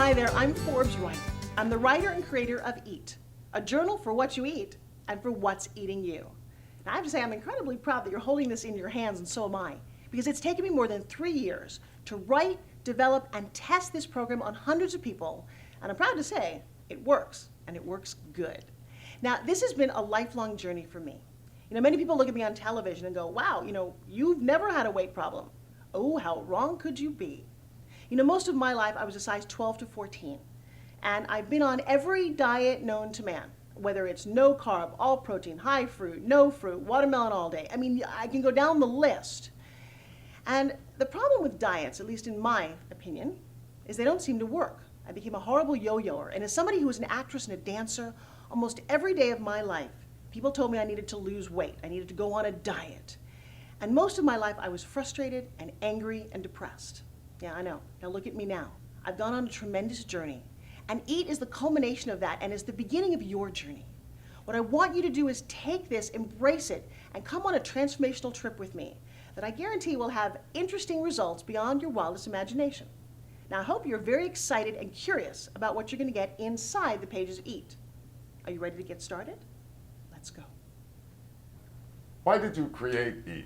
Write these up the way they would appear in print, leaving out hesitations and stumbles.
Hi there, I'm Forbes Riley. I'm the writer and creator of e.a.t, a journal for what you eat and for what's eating you. Now, I have to say I'm incredibly proud that you're holding this in your hands, and so am I, because it's taken me more than 3 years to write, develop, and test this program on hundreds of people, and I'm proud to say it works, and it works good. Now, this has been a lifelong journey for me. Many people look at me on television and go, wow, you've never had a weight problem. Oh, how wrong could you be? Most of my life I was a size 12 to 14, and I've been on every diet known to man, whether it's no carb, all protein, high fruit, no fruit, watermelon all day. I can go down the list. And the problem with diets, at least in my opinion, is they don't seem to work. I became a horrible yo-yoer, and as somebody who was an actress and a dancer, almost every day of my life, people told me I needed to lose weight, I needed to go on a diet. And most of my life I was frustrated and angry and depressed. Yeah, I know. Now look at me now. I've gone on a tremendous journey, and e.a.t is the culmination of that and is the beginning of your journey. What I want you to do is take this, embrace it, and come on a transformational trip with me that I guarantee will have interesting results beyond your wildest imagination. Now I hope you're very excited and curious about what you're going to get inside the pages of e.a.t. Are you ready to get started? Let's go. Why did you create e.a.t?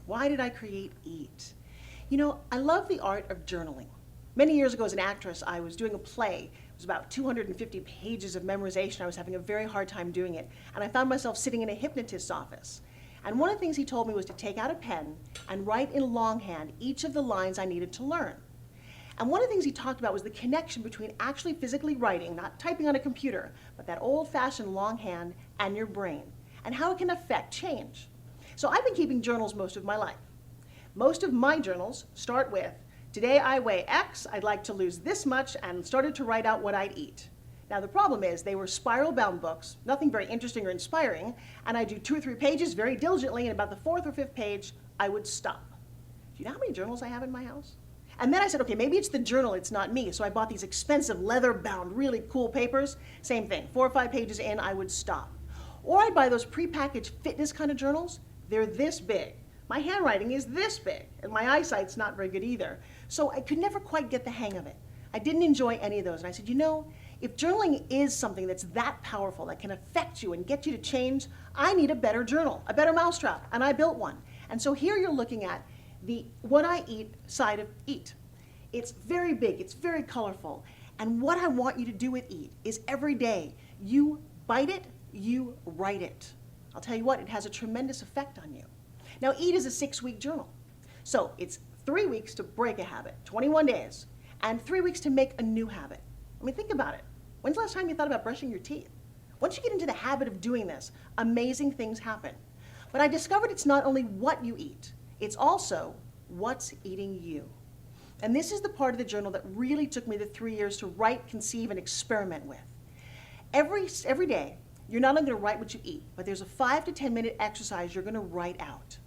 Why did I create e.a.t? I love the art of journaling. Many years ago as an actress, I was doing a play. It was about 250 pages of memorization. I was having a very hard time doing it. And I found myself sitting in a hypnotist's office. And one of the things he told me was to take out a pen and write in longhand each of the lines I needed to learn. And one of the things he talked about was the connection between actually physically writing, not typing on a computer, but that old-fashioned longhand and your brain, and how it can affect change. So I've been keeping journals most of my life. Most of my journals start with, today I weigh X, I'd like to lose this much, and started to write out what I'd eat. Now the problem is they were spiral-bound books, nothing very interesting or inspiring, and I'd do 2 or 3 pages very diligently, and about the 4th or 5th page, I would stop. Do you know how many journals I have in my house? And then I said, okay, maybe it's the journal, it's not me. So I bought these expensive leather-bound, really cool papers. Same thing, 4 or 5 pages in, I would stop. Or I'd buy those prepackaged fitness kind of journals. They're this big. My handwriting is this big, and my eyesight's not very good either. So I could never quite get the hang of it. I didn't enjoy any of those. And I said, if journaling is something that's that powerful, that can affect you and get you to change, I need a better journal, a better mousetrap, and I built one. And so here you're looking at the what I eat side of e.a.t. It's very big, it's very colorful. And what I want you to do with e.a.t is every day, you bite it, you write it. I'll tell you what, it has a tremendous effect on you. Now, e.a.t is a 6-week journal. So it's 3 weeks to break a habit, 21 days, and 3 weeks to make a new habit. Think about it. When's the last time you thought about brushing your teeth? Once you get into the habit of doing this, amazing things happen. But I discovered it's not only what you eat, it's also what's eating you. And this is the part of the journal that really took me the 3 years to write, conceive, and experiment with. Every day, you're not only going to write what you eat, but there's a 5 to 10 minute exercise you're going to write out.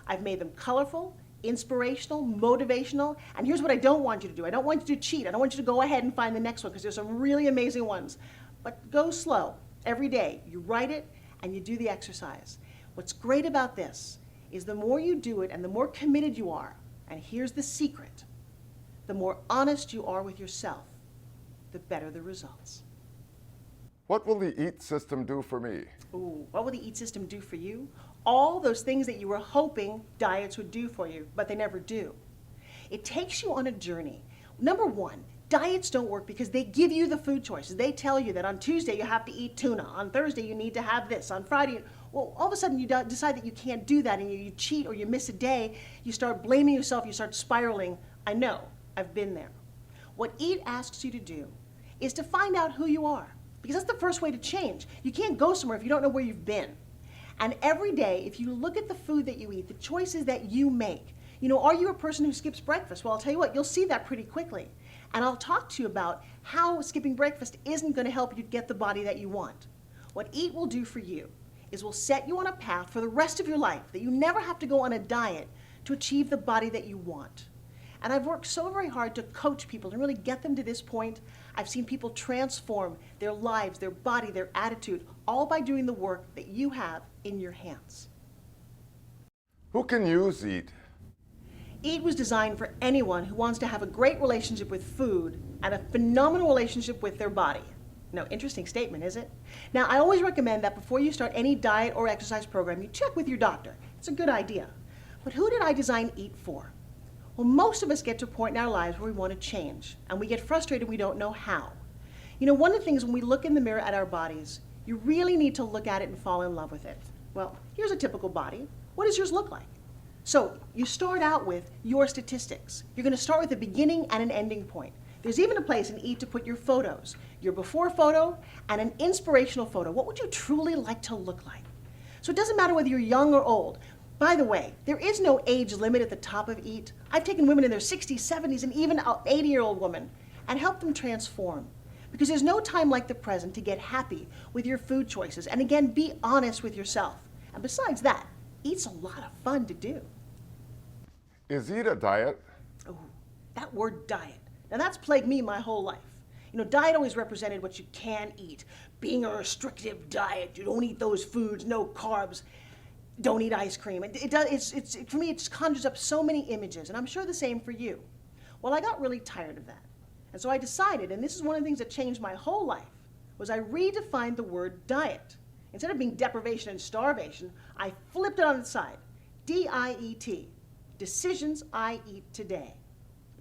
I've made them colorful, inspirational, motivational, and here's what I don't want you to do. I don't want you to cheat. I don't want you to go ahead and find the next one because there's some really amazing ones. But go slow. Every day, you write it and you do the exercise. What's great about this is the more you do it and the more committed you are, and here's the secret, the more honest you are with yourself, the better the results. What will the e.a.t system do for me? Ooh, what will the e.a.t system do for you? All those things that you were hoping diets would do for you, but they never do. It takes you on a journey. Number one, diets don't work because they give you the food choices. They tell you that on Tuesday you have to eat tuna, on Thursday you need to have this, on Friday, well, all of a sudden you decide that you can't do that and you cheat or you miss a day, you start blaming yourself, you start spiraling. I know, I've been there. What e.a.t asks you to do is to find out who you are, because that's the first way to change. You can't go somewhere if you don't know where you've been. And every day, if you look at the food that you eat, the choices that you make, are you a person who skips breakfast? Well, I'll tell you what, you'll see that pretty quickly. And I'll talk to you about how skipping breakfast isn't going to help you get the body that you want. What e.a.t will do for you is will set you on a path for the rest of your life that you never have to go on a diet to achieve the body that you want. And I've worked so very hard to coach people and really get them to this point. I've seen people transform their lives, their body, their attitude, all by doing the work that you have in your hands. Who can use e.a.t? e.a.t was designed for anyone who wants to have a great relationship with food and a phenomenal relationship with their body. No, interesting statement, is it? Now, I always recommend that before you start any diet or exercise program, you check with your doctor. It's a good idea. But who did I design e.a.t for? Well, most of us get to a point in our lives where we want to change, and we get frustrated we don't know how. You know, one of the things when we look in the mirror at our bodies, you really need to look at it and fall in love with it. Well, here's a typical body. What does yours look like? So you start out with your statistics. You're going to start with a beginning and an ending point. There's even a place in e.a.t to put your photos, your before photo and an inspirational photo. What would you truly like to look like? So it doesn't matter whether you're young or old. By the way, there is no age limit at the top of e.a.t. I've taken women in their 60s, 70s, and even an 80-year-old woman and helped them transform. Because there's no time like the present to get happy with your food choices. And again, be honest with yourself. And besides that, e.a.t's a lot of fun to do. Is e.a.t a diet? Oh, that word diet. Now that's plagued me my whole life. You know, diet always represented what you can eat. Being a restrictive diet, you don't eat those foods, no carbs, don't eat ice cream. For me, it just conjures up so many images, and I'm sure the same for you. Well, I got really tired of that. And so I decided, and this is one of the things that changed my whole life, was I redefined the word diet. Instead of being deprivation and starvation, I flipped it on its side. D-I-E-T. Decisions I eat today.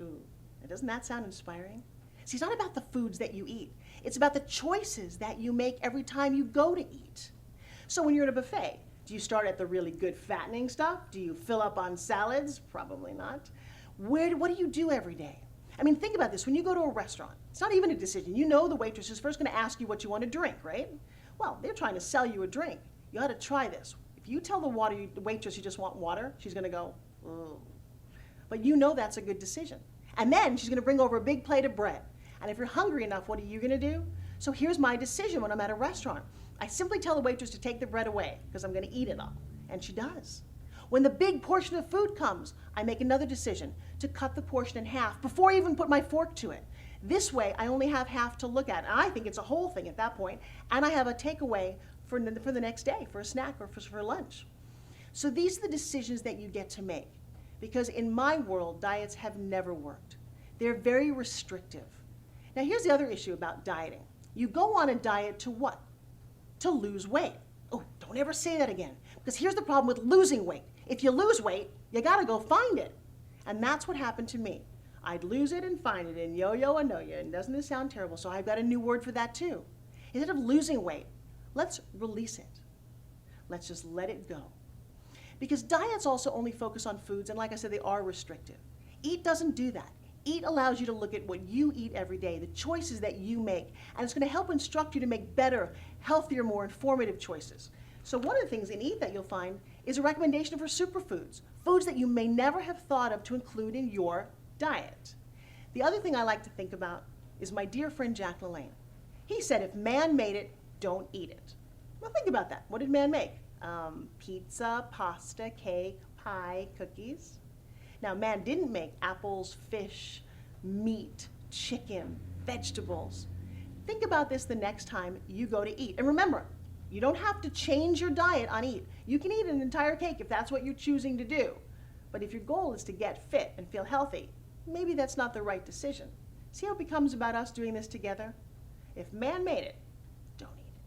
Ooh, doesn't that sound inspiring? See, it's not about the foods that you eat. It's about the choices that you make every time you go to eat. So when you're at a buffet, do you start at the really good fattening stuff? Do you fill up on salads? Probably not. What do you do every day? I mean, think about this. When you go to a restaurant, it's not even a decision. You know the waitress is first going to ask you what you want to drink, right? Well, they're trying to sell you a drink. You ought to try this. If you tell the waitress you just want water, she's going to go, oh. But you know that's a good decision. And then she's going to bring over a big plate of bread. And if you're hungry enough, what are you going to do? So here's my decision when I'm at a restaurant. I simply tell the waitress to take the bread away because I'm going to eat it all. And she does. When the big portion of food comes, I make another decision to cut the portion in half before I even put my fork to it. This way, I only have half to look at. And I think it's a whole thing at that point. And I have a takeaway for the next day, for a snack or for lunch. So these are the decisions that you get to make. Because in my world, diets have never worked. They're very restrictive. Now here's the other issue about dieting. You go on a diet to what? To lose weight. Oh, don't ever say that again. Because here's the problem with losing weight. If you lose weight, you gotta go find it. And that's what happened to me. I'd lose it and find it and yo-yo and no-yo. And doesn't this sound terrible? So I've got a new word for that too. Instead of losing weight, let's release it. Let's just let it go. Because diets also only focus on foods, and like I said, they are restrictive. e.a.t doesn't do that. e.a.t allows you to look at what you eat every day, the choices that you make, and it's going to help instruct you to make better, healthier, more informative choices. So one of the things in e.a.t that you'll find is a recommendation for superfoods, foods that you may never have thought of to include in your diet. The other thing I like to think about is my dear friend Jack LaLanne. He said, if man made it, don't eat it. Well, think about that. What did man make? Pizza, pasta, cake, pie, cookies. Now, man didn't make apples, fish, meat, chicken, vegetables. Think about this the next time you go to eat. And remember, you don't have to change your diet on e.a.t. You can eat an entire cake if that's what you're choosing to do. But if your goal is to get fit and feel healthy, maybe that's not the right decision. See how it becomes about us doing this together? If man made it, don't eat it.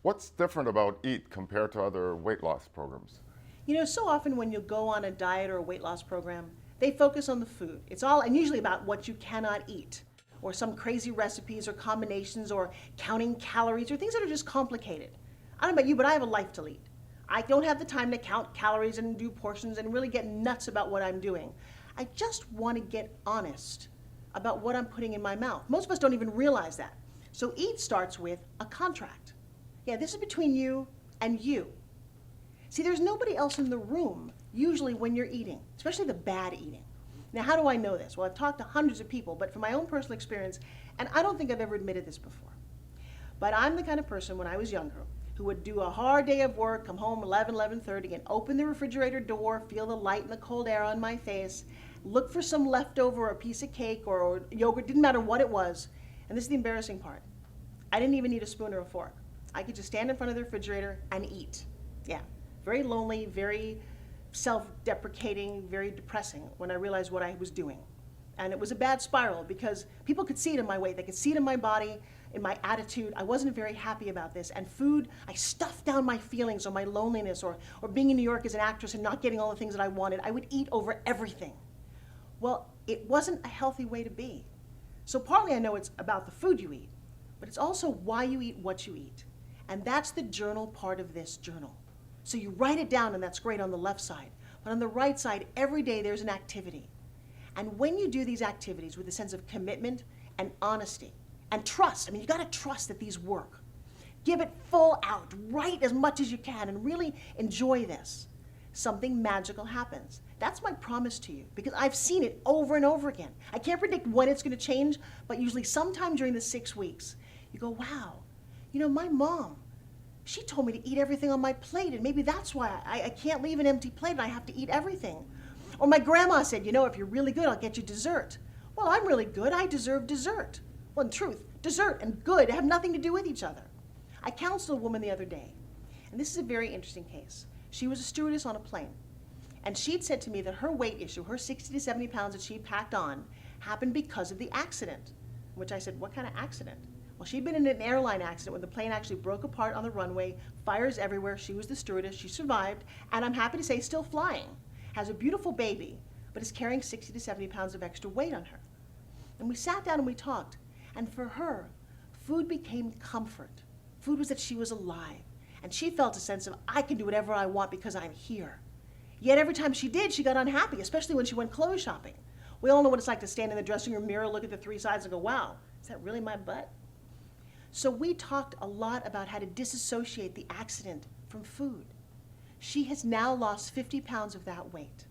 What's different about e.a.t compared to other weight loss programs? You know, so often when you go on a diet or a weight loss program, they focus on the food. It's all, and usually about what you cannot eat, or some crazy recipes or combinations, or counting calories, or things that are just complicated. I don't know about you, but I have a life to lead. I don't have the time to count calories and do portions and really get nuts about what I'm doing. I just want to get honest about what I'm putting in my mouth. Most of us don't even realize that. So e.a.t starts with a contract. Yeah, this is between you and you. See, there's nobody else in the room usually when you're eating, especially the bad eating. Now, how do I know this? Well, I've talked to hundreds of people, but from my own personal experience, and I don't think I've ever admitted this before, but I'm the kind of person when I was younger who would do a hard day of work, come home 11:30, and open the refrigerator door, feel the light and the cold air on my face, look for some leftover, a piece of cake or yogurt, didn't matter what it was. And this is the embarrassing part. I didn't even need a spoon or a fork. I could just stand in front of the refrigerator and eat. Yeah, very lonely, very self-deprecating, very depressing when I realized what I was doing. And it was a bad spiral because people could see it in my weight. They could see it in my body, in my attitude. I wasn't very happy about this. And food, I stuffed down my feelings or my loneliness or being in New York as an actress and not getting all the things that I wanted. I would eat over everything. Well, it wasn't a healthy way to be. So partly I know it's about the food you eat, but it's also why you eat what you eat. And that's the journal part of this journal. So you write it down, and that's great on the left side. But on the right side, every day there's an activity. And when you do these activities with a sense of commitment and honesty and trust, I mean, you gotta trust that these work. Give it full out, write as much as you can, and really enjoy this. Something magical happens. That's my promise to you, because I've seen it over and over again. I can't predict when it's gonna change, but usually sometime during the 6 weeks, you go, wow, you know, my mom, she told me to eat everything on my plate, and maybe that's why I can't leave an empty plate and I have to eat everything. Or my grandma said, you know, if you're really good, I'll get you dessert. Well, I'm really good, I deserve dessert. Well, in truth, dessert and good have nothing to do with each other. I counseled a woman the other day, and this is a very interesting case. She was a stewardess on a plane, and she'd said to me that her weight issue, her 60 to 70 pounds that she packed on, happened because of the accident. Which I said, what kind of accident? Well, she'd been in an airline accident when the plane actually broke apart on the runway, fires everywhere. She was the stewardess, she survived, and I'm happy to say still flying. Has a beautiful baby, but is carrying 60 to 70 pounds of extra weight on her. And we sat down and we talked, and for her, food became comfort. Food was that she was alive, and she felt a sense of, I can do whatever I want because I'm here. Yet every time she did, she got unhappy, especially when she went clothes shopping. We all know what it's like to stand in the dressing room mirror, look at the 3 sides and go, wow, is that really my butt? So we talked a lot about how to disassociate the accident from food. She has now lost 50 pounds of that weight,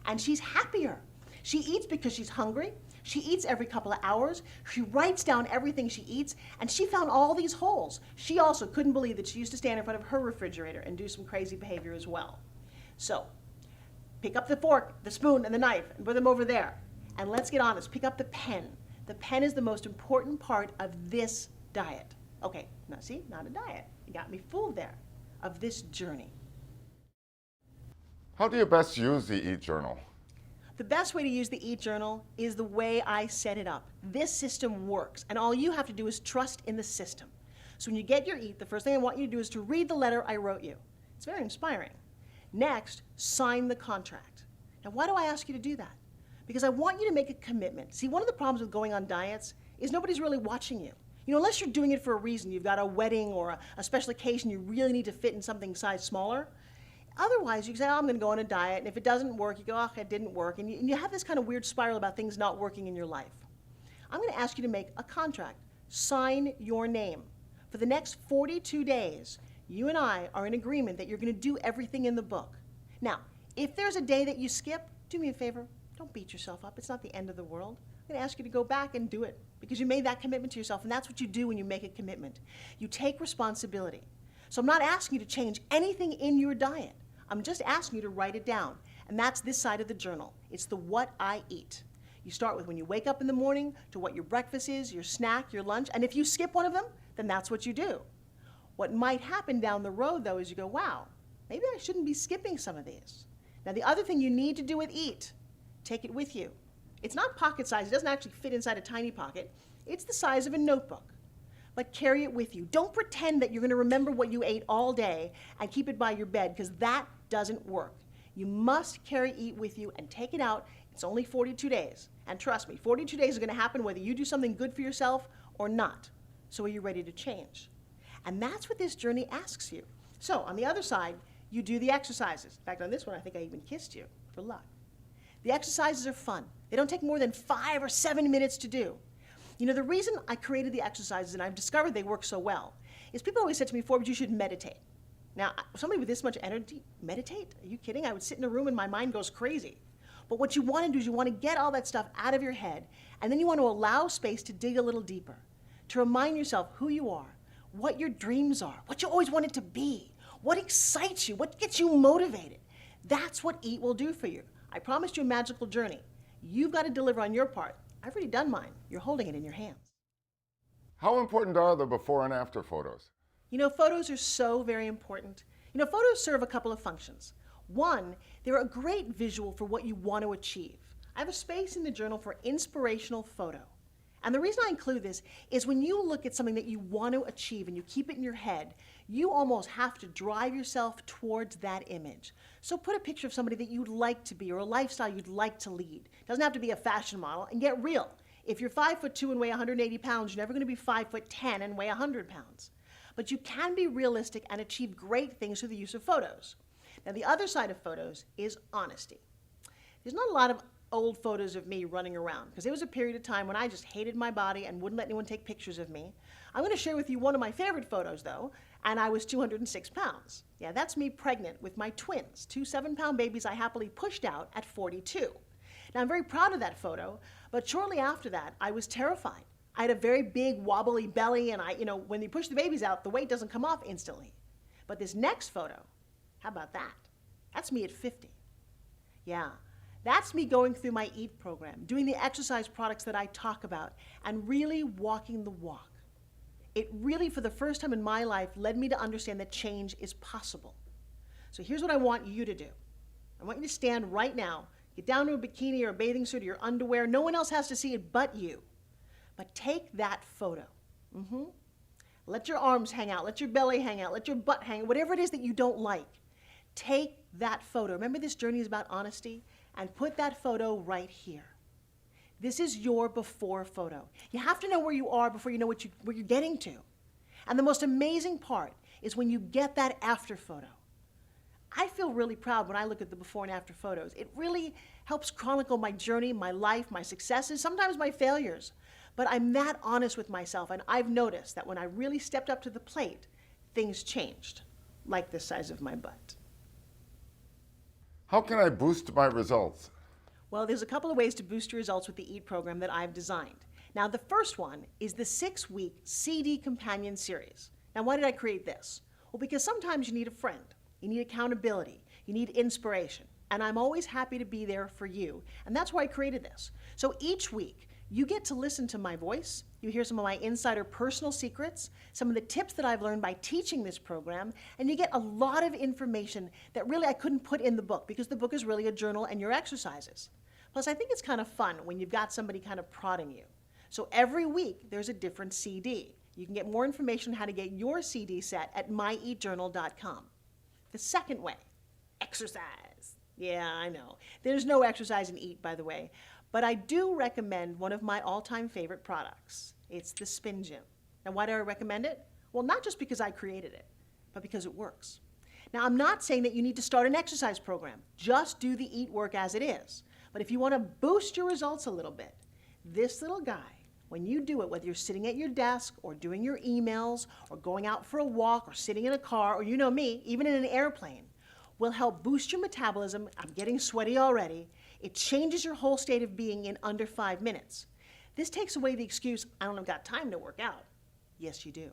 and she's happier. She eats because she's hungry. She eats every couple of hours. She writes down everything she eats, and she found all these holes. She also couldn't believe that she used to stand in front of her refrigerator and do some crazy behavior as well. So pick up the fork, the spoon, and the knife, and put them over there. And let's get honest, pick up the pen. The pen is the most important part of this diet. Okay, now see, not a diet. You got me fooled there, of this journey. How do you best use the e.a.t journal? The best way to use the e.a.t journal is the way I set it up. This system works, and all you have to do is trust in the system. So when you get your e.a.t, the first thing I want you to do is to read the letter I wrote you. It's very inspiring. Next, sign the contract. Now, why do I ask you to do that? Because I want you to make a commitment. See, one of the problems with going on diets is nobody's really watching you. You know, unless you're doing it for a reason, you've got a wedding or a special occasion, you really need to fit in something size smaller. Otherwise, you can say, oh, I'm going to go on a diet, and if it doesn't work, you go, oh, it didn't work, and you have this kind of weird spiral about things not working in your life. I'm going to ask you to make a contract. Sign your name. For the next 42 days, you and I are in agreement that you're going to do everything in the book. Now, if there's a day that you skip, do me a favor, don't beat yourself up. It's not the end of the world. I'm going to ask you to go back and do it because you made that commitment to yourself, and that's what you do when you make a commitment. You take responsibility. So I'm not asking you to change anything in your diet. I'm just asking you to write it down, and that's this side of the journal. It's the what I eat. You start with when you wake up in the morning to what your breakfast is, your snack, your lunch, and if you skip one of them, then that's what you do. What might happen down the road, though, is you go, wow, maybe I shouldn't be skipping some of these. Now, the other thing you need to do with e.a.t, take it with you. It's not pocket size. It doesn't actually fit inside a tiny pocket. It's the size of a notebook. But carry it with you. Don't pretend that you're going to remember what you ate all day and keep it by your bed, because that doesn't work. You must carry e.a.t with you and take it out. It's only 42 days. And trust me, 42 days is going to happen whether you do something good for yourself or not. So are you ready to change? And that's what this journey asks you. So on the other side, you do the exercises. In fact, on this one, I think I even kissed you for luck. The exercises are fun. They don't take more than 5 or 7 minutes to do. You know, the reason I created the exercises, and I've discovered they work so well, is people always said to me, Forbes, you should meditate. Now, somebody with this much energy, meditate? Are you kidding? I would sit in a room and my mind goes crazy. But what you want to do is you want to get all that stuff out of your head, and then you want to allow space to dig a little deeper, to remind yourself who you are, what your dreams are, what you always wanted to be, what excites you, what gets you motivated. That's what e.a.t will do for you. I promised you a magical journey. You've got to deliver on your part. I've already done mine. You're holding it in your hands. How important are the before and after photos? You know, photos are so very important. You know, photos serve a couple of functions. One, they're a great visual for what you want to achieve. I have a space in the journal for inspirational photo. And the reason I include this is when you look at something that you want to achieve and you keep it in your head, you almost have to drive yourself towards that image. So put a picture of somebody that you'd like to be or a lifestyle you'd like to lead. It doesn't have to be a fashion model, and get real. If you're 5'2" and weigh 180 pounds, you're never going to be 5'10" and weigh 100 pounds. But you can be realistic and achieve great things through the use of photos. Now, the other side of photos is honesty. There's not a lot of old photos of me running around because there was a period of time when I just hated my body and wouldn't let anyone take pictures of me. I'm going to share with you one of my favorite photos, though, and I was 206 pounds. Yeah, that's me pregnant with my twins, two 7-pound babies I happily pushed out at 42. Now, I'm very proud of that photo, but shortly after that, I was terrified. I had a very big, wobbly belly, and when you push the babies out, the weight doesn't come off instantly. But this next photo, how about that? That's me at 50. Yeah, that's me going through my e.a.t program, doing the exercise products that I talk about, and really walking the walk. It really, for the first time in my life, led me to understand that change is possible. So here's what I want you to do. I want you to stand right now, get down to a bikini or a bathing suit or your underwear. No one else has to see it but you. But take that photo. Let your arms hang out, let your belly hang out, let your butt hang out, whatever it is that you don't like. Take that photo. Remember, this journey is about honesty, and put that photo right here. This is your before photo. You have to know where you are before you know where you're getting to. And the most amazing part is when you get that after photo. I feel really proud when I look at the before and after photos. It really helps chronicle my journey, my life, my successes, sometimes my failures. But I'm that honest with myself, and I've noticed that when I really stepped up to the plate, things changed, like the size of my butt. How can I boost my results? Well, there's a couple of ways to boost your results with the e.a.t program that I've designed. Now, the first one is the 6-week CD Companion Series. Now, why did I create this? Well, because sometimes you need a friend, you need accountability, you need inspiration, and I'm always happy to be there for you, and that's why I created this. So each week, you get to listen to my voice, you hear some of my insider personal secrets, some of the tips that I've learned by teaching this program, and you get a lot of information that really I couldn't put in the book because the book is really a journal and your exercises. Plus, I think it's kind of fun when you've got somebody kind of prodding you. So every week, there's a different CD. You can get more information on how to get your CD set at myeatjournal.com. The second way, exercise. Yeah, I know. There's no exercise in e.a.t, by the way. But I do recommend one of my all-time favorite products. It's the Spin Gym. Now, why do I recommend it? Well, not just because I created it, but because it works. Now, I'm not saying that you need to start an exercise program. Just do the e.a.t work as it is. But if you want to boost your results a little bit, this little guy, when you do it, whether you're sitting at your desk or doing your emails or going out for a walk or sitting in a car or, you know me, even in an airplane, will help boost your metabolism. I'm getting sweaty already. It changes your whole state of being in under 5 minutes. This takes away the excuse, I don't have got time to work out. Yes, you do.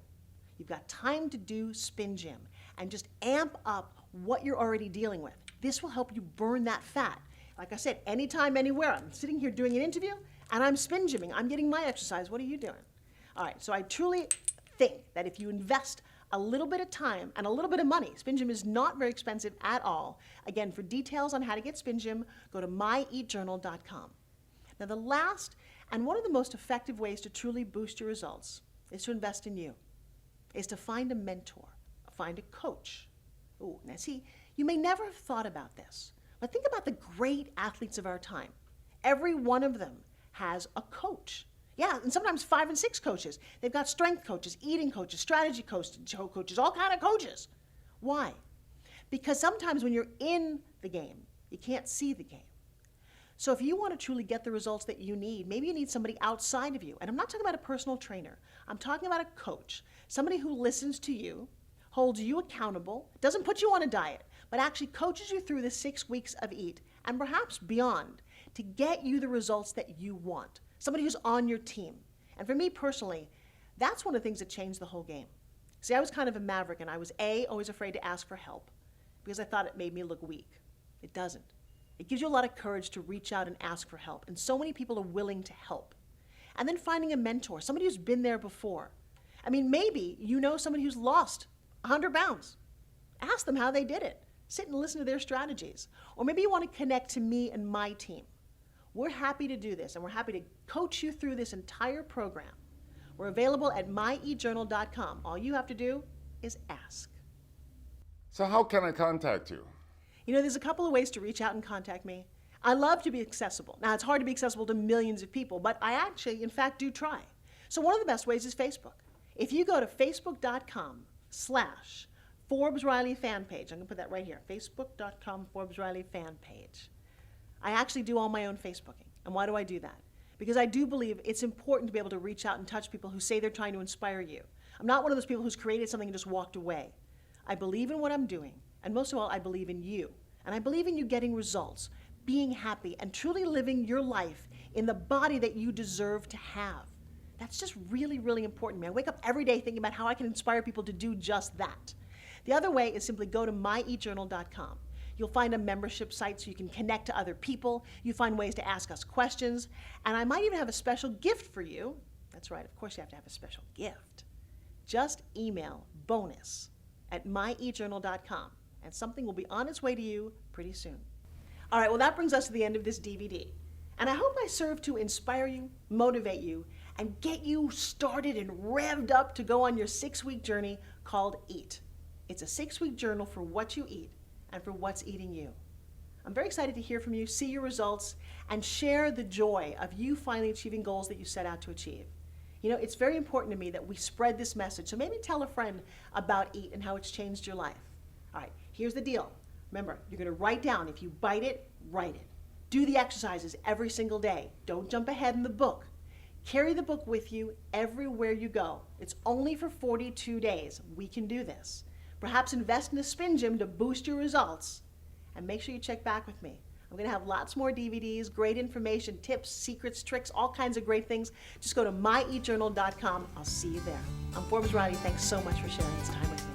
You've got time to do Spin Gym and just amp up what you're already dealing with. This will help you burn that fat. Like I said, anytime, anywhere. I'm sitting here doing an interview and I'm spin gymming. I'm getting my exercise. What are you doing? All right, so I truly think that if you invest a little bit of time and a little bit of money, Spin Gym is not very expensive at all. Again, for details on how to get Spin Gym, go to myeatjournal.com. Now, the last and one of the most effective ways to truly boost your results is to invest in you, is to find a mentor, find a coach. Ooh, now see, you may never have thought about this, but think about the great athletes of our time. Every one of them has a coach. Yeah, and sometimes 5 and 6 coaches. They've got strength coaches, eating coaches, strategy coaches, all kind of coaches. Why? Because sometimes when you're in the game, you can't see the game. So if you want to truly get the results that you need, maybe you need somebody outside of you. And I'm not talking about a personal trainer. I'm talking about a coach, somebody who listens to you, holds you accountable, doesn't put you on a diet, but actually coaches you through the 6 weeks of e.a.t and perhaps beyond to get you the results that you want. Somebody who's on your team. And for me personally, that's one of the things that changed the whole game. See, I was kind of a maverick, and I was always afraid to ask for help because I thought it made me look weak. It doesn't. It gives you a lot of courage to reach out and ask for help, and so many people are willing to help. And then finding a mentor, somebody who's been there before. I mean, maybe you know somebody who's lost 100 pounds. Ask them how they did it. Sit and listen to their strategies. Or maybe you want to connect to me and my team. We're happy to do this, and we're happy to coach you through this entire program. We're available at my.ejournal.com. All you have to do is ask. So how can I contact you? You know, there's a couple of ways to reach out and contact me. I love to be accessible. Now, it's hard to be accessible to millions of people, but I actually, in fact, do try. So one of the best ways is Facebook. If you go to facebook.com/Forbes Riley fan page, I'm going to put that right here, facebook.com Forbes Riley fan page. I actually do all my own Facebooking. And why do I do that? Because I do believe it's important to be able to reach out and touch people who say they're trying to inspire you. I'm not one of those people who's created something and just walked away. I believe in what I'm doing, and most of all, I believe in you. And I believe in you getting results, being happy, and truly living your life in the body that you deserve to have. That's just really, really important to me. I wake up every day thinking about how I can inspire people to do just that. The other way is simply go to my.ejournal.com. You'll find a membership site so you can connect to other people. You find ways to ask us questions. And I might even have a special gift for you. That's right, of course you have to have a special gift. Just email bonus@my.ejournal.com and something will be on its way to you pretty soon. All right, well, that brings us to the end of this DVD. And I hope I serve to inspire you, motivate you, and get you started and revved up to go on your 6-week journey called e.a.t. It's a 6-week journal for what you eat and for what's eating you. I'm very excited to hear from you, see your results, and share the joy of you finally achieving goals that you set out to achieve. You know, it's very important to me that we spread this message, so maybe tell a friend about e.a.t and how it's changed your life. All right, here's the deal. Remember, you're going to write down. If you bite it, write it. Do the exercises every single day. Don't jump ahead in the book. Carry the book with you everywhere you go. It's only for 42 days. We can do this. Perhaps invest in a spin gym to boost your results. And make sure you check back with me. I'm going to have lots more DVDs, great information, tips, secrets, tricks, all kinds of great things. Just go to my.ejournal.com. I'll see you there. I'm Forbes Riley. Thanks so much for sharing this time with me.